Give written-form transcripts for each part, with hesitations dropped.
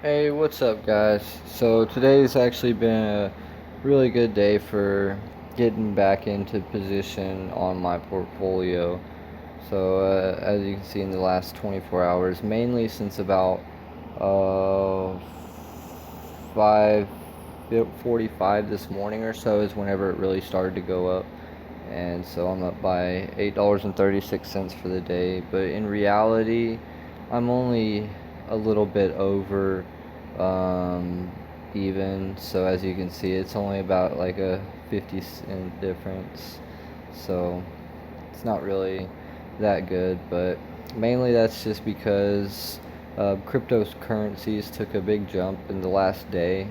Hey, what's up, guys? So today's actually been a really good day for getting back into position on my portfolio. So, as you can see in the last 24 hours, mainly since about uh, 5:45 this morning or so is whenever it really started to go up. And so I'm up by $8.36 for the day. But in reality, I'm only a little bit over um, even. So as you can see, it's only about like a 50 cent difference. So it's not really that good. But mainly that's just because cryptocurrencies took a big jump in the last day,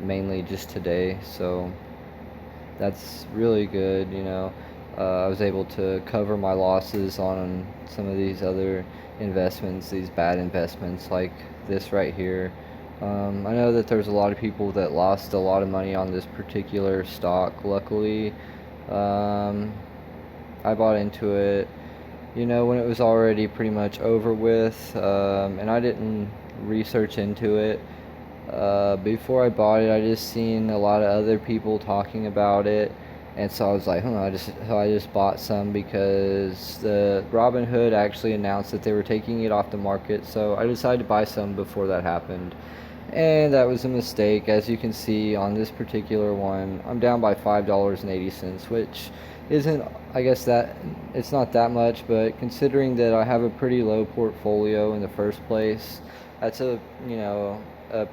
mainly just today. So that's really good. I was able to cover my losses on some of these other investments, these bad investments like this right here. I know that there's a lot of people that lost a lot of money on this particular stock. Luckily, um, I bought into it, when it was already pretty much over with, and I didn't research into it. Before I bought it, I just seen a lot of other people talking about it, and so I was like, I just bought some because the Robinhood actually announced that they were taking it off the market. So I decided to buy some before that happened, and that was a mistake. As you can see on this particular one, I'm down by $5.80, which isn't, I guess that it's not that much, but considering that I have a pretty low portfolio in the first place, that's a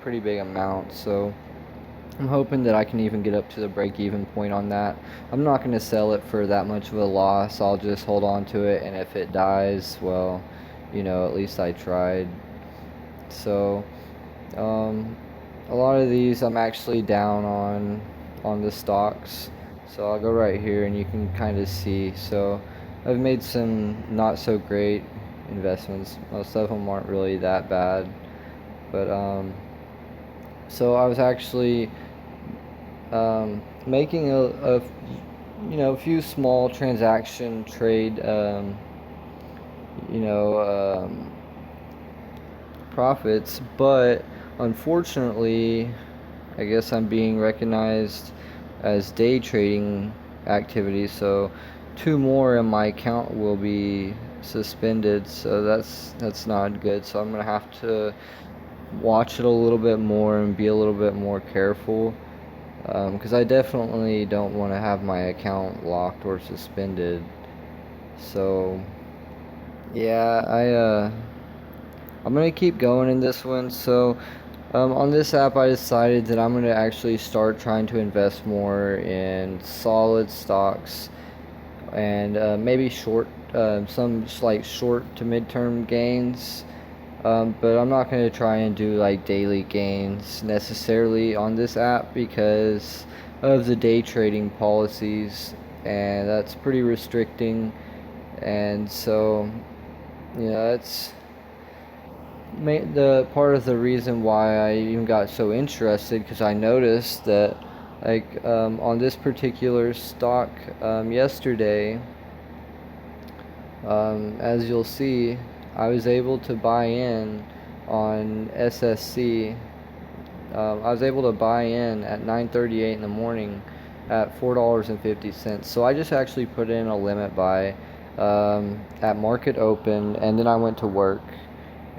pretty big amount. So I'm hoping that I can even get up to the break even point on that. I'm not going to sell it for that much of a loss. I'll just hold on to it, and if it dies, well, at least I tried. So um, a lot of these I'm actually down on the stocks. So I'll go right here and you can kind of see. So I've made some not so great investments. Most of them aren't really that bad. But so I was actually making a few small transaction trade you know um, profits, but unfortunately, I guess I'm being recognized as day trading activity, so two more in my account will be suspended, so that's not good. So I'm gonna have to watch it a little bit more and be a little bit more careful, because I definitely don't want to have my account locked or suspended. So yeah, I'm gonna keep going in this one. So on this app, I decided that I'm gonna actually start trying to invest more in solid stocks and maybe some like short to midterm gains. But I'm not going to try and do like daily gains necessarily on this app because of the day trading policies, and that's pretty restricting. And so, that's the part of the reason why I even got so interested, because I noticed that, like, on this particular stock yesterday, as you'll see, I was able to buy in on SSC. I was able to buy in at 9:38 in the morning at $4.50. So I just actually put in a limit buy at market open, and then I went to work.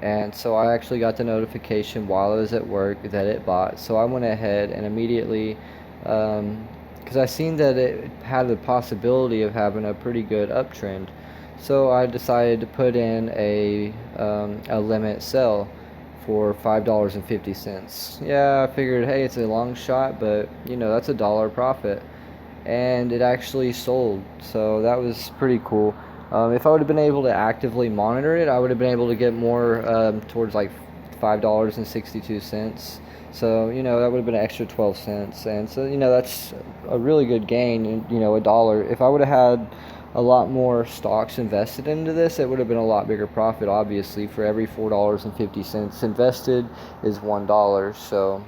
And so I actually got the notification while I was at work that it bought. So I went ahead and immediately, because I seen that it had the possibility of having a pretty good uptrend. So I decided to put in a limit sell for $5.50. Yeah, I figured, hey, it's a long shot, but that's $1 profit, and it actually sold. So that was pretty cool. If I would have been able to actively monitor it, I would have been able to get more towards like $5.62. So that would have been an extra 12 cents, and so that's a really good gain. A dollar. If I would have had a lot more stocks invested into this, it would have been a lot bigger profit. Obviously, for every $4.50 invested is $1. So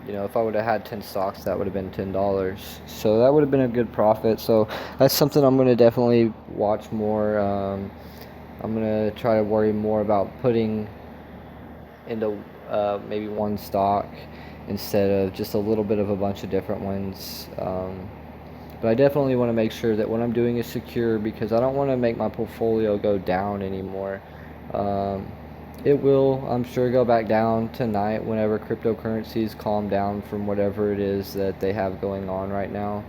if I would have had 10 stocks, that would have been $10. So that would have been a good profit. So that's something I'm going to definitely watch more. I'm going to try to worry more about putting into maybe one stock instead of just a little bit of a bunch of different ones. But I definitely want to make sure that what I'm doing is secure because I don't want to make my portfolio go down anymore. Um, it will, I'm sure, go back down tonight whenever cryptocurrencies calm down from whatever it is that they have going on right now.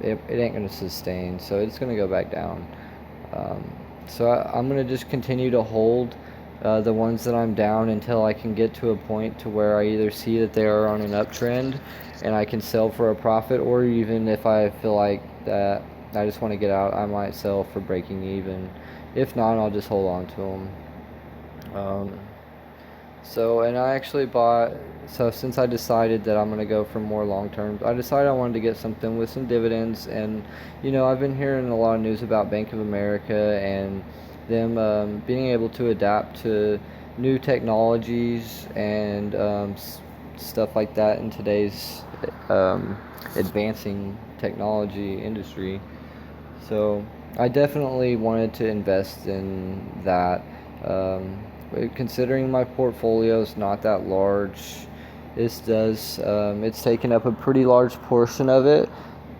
It ain't going to sustain, so it's going to go back down. Um, I'm going to just continue to hold the ones that I'm down until I can get to a point to where I either see that they are on an uptrend and I can sell for a profit, or even if I feel like that I just want to get out, I might sell for breaking even. If not, I'll just hold on to them. Um, and I actually bought, so since I decided that I'm going to go for more long term, I decided I wanted to get something with some dividends. And, I've been hearing a lot of news about Bank of America and them being able to adapt to new technologies and stuff like that in today's um, advancing technology industry. So I definitely wanted to invest in that. Um, Considering my portfolio is not that large, it's taken up a pretty large portion of it,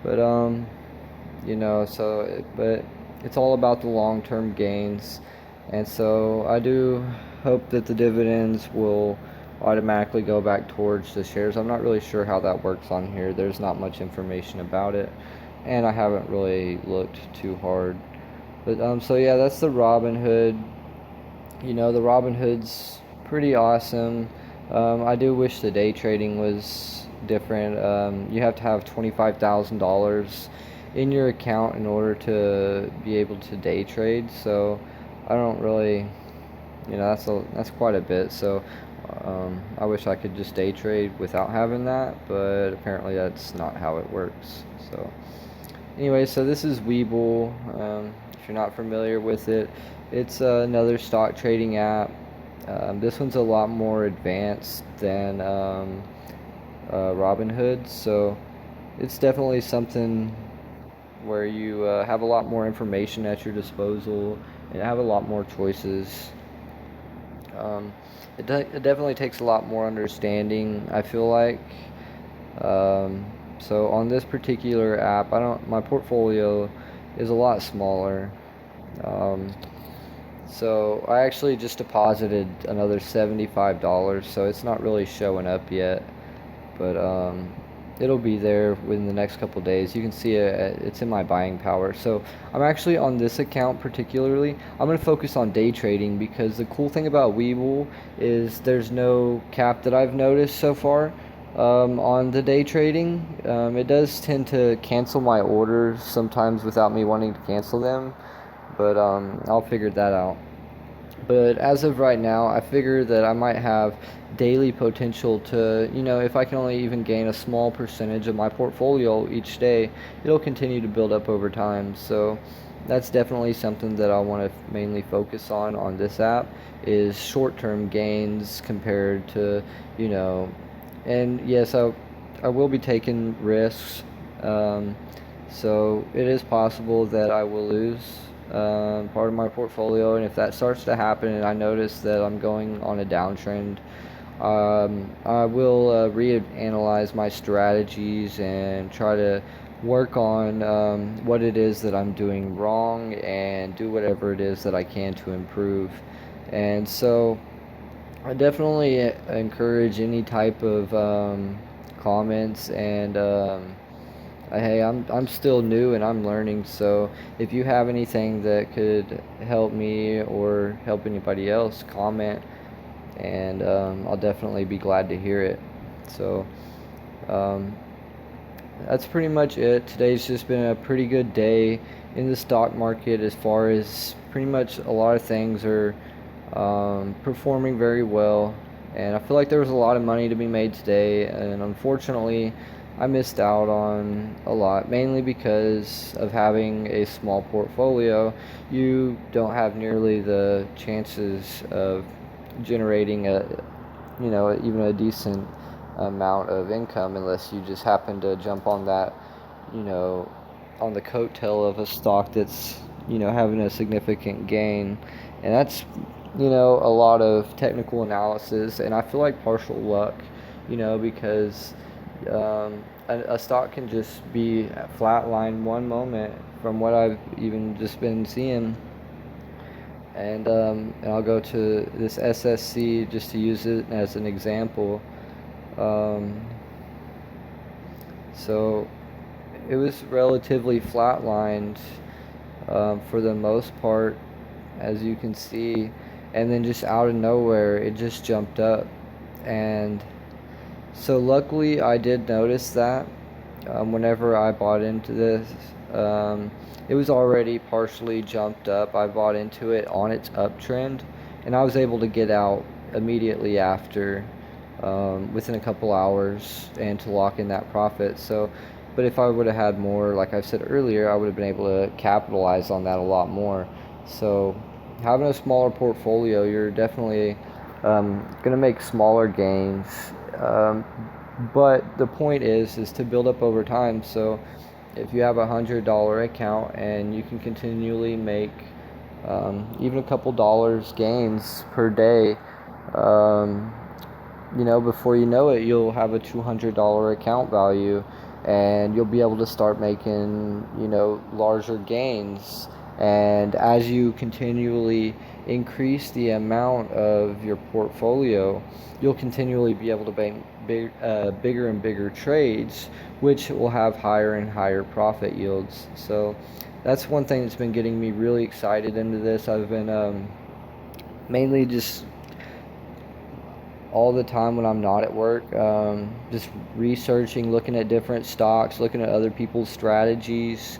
but but it's all about the long-term gains, and so I do hope that the dividends will automatically go back towards the shares. I'm not really sure how that works on here. There's not much information about it, and I haven't really looked too hard. But so yeah, that's the Robinhood. The Robinhood's pretty awesome. I do wish the day trading was different. You have to have $25,000 in your account in order to be able to day trade. So I don't really, that's quite a bit. So I wish I could just day trade without having that, but apparently that's not how it works. So anyway, so this is Webull. If you're not familiar with it, it's another stock trading app. This one's a lot more advanced than Robinhood, so it's definitely something where you have a lot more information at your disposal and have a lot more choices. Um, it definitely takes a lot more understanding, I feel like. Um, so on this particular app, my portfolio is a lot smaller. Um, so I actually just deposited another $75, so it's not really showing up yet, but it'll be there within the next couple days. You can see it's in my buying power. So I'm actually on this account particularly. I'm going to focus on day trading because the cool thing about Webull is there's no cap that I've noticed so far. On the day trading, it does tend to cancel my orders sometimes without me wanting to cancel them, but I'll figure that out. But as of right now, I figure that I might have daily potential to, if I can only even gain a small percentage of my portfolio each day, it'll continue to build up over time. So that's definitely something that I want to mainly focus on this app is short-term gains compared to, you know, and yes, I will be taking risks. Um, so it is possible that I will lose part of my portfolio, and if that starts to happen and I notice that I'm going on a downtrend, I will reanalyze my strategies and try to work on what it is that I'm doing wrong and do whatever it is that I can to improve. And so I definitely encourage any type of comments and hey, I'm still new and I'm learning, so if you have anything that could help me or help anybody else, comment, and I'll definitely be glad to hear it. So um, that's pretty much it. Today's just been a pretty good day in the stock market as far as pretty much a lot of things are performing very well. And I feel like there was a lot of money to be made today, and unfortunately, I missed out on a lot, mainly because of having a small portfolio. You don't have nearly the chances of generating even a decent amount of income unless you just happen to jump on that, you know, on the coattail of a stock that's, having a significant gain. And that's a lot of technical analysis, and I feel like partial luck, because a stock can just be flatline one moment from what I've even just been seeing. And I'll go to this SSC just to use it as an example. Um, so it was relatively flatlined for the most part, as you can see, and then just out of nowhere it just jumped up. And so luckily I did notice that whenever I bought into this. It was already partially jumped up. I bought into it on its uptrend, and I was able to get out immediately after, within a couple hours, and to lock in that profit. So, but if I would have had more, like I said earlier, I would have been able to capitalize on that a lot more. So, having a smaller portfolio, you're definitely going to make smaller gains. Um, but the point is to build up over time. So if you have $100 account and you can continually make even a couple dollars gains per day, um, before you know it, you'll have a $200 account value, and you'll be able to start making, larger gains. And as you continually increase the amount of your portfolio, you'll continually be able to make bigger and bigger trades, which will have higher and higher profit yields. So that's one thing that's been getting me really excited into this. I've been mainly just all the time when I'm not at work, just researching, looking at different stocks, looking at other people's strategies,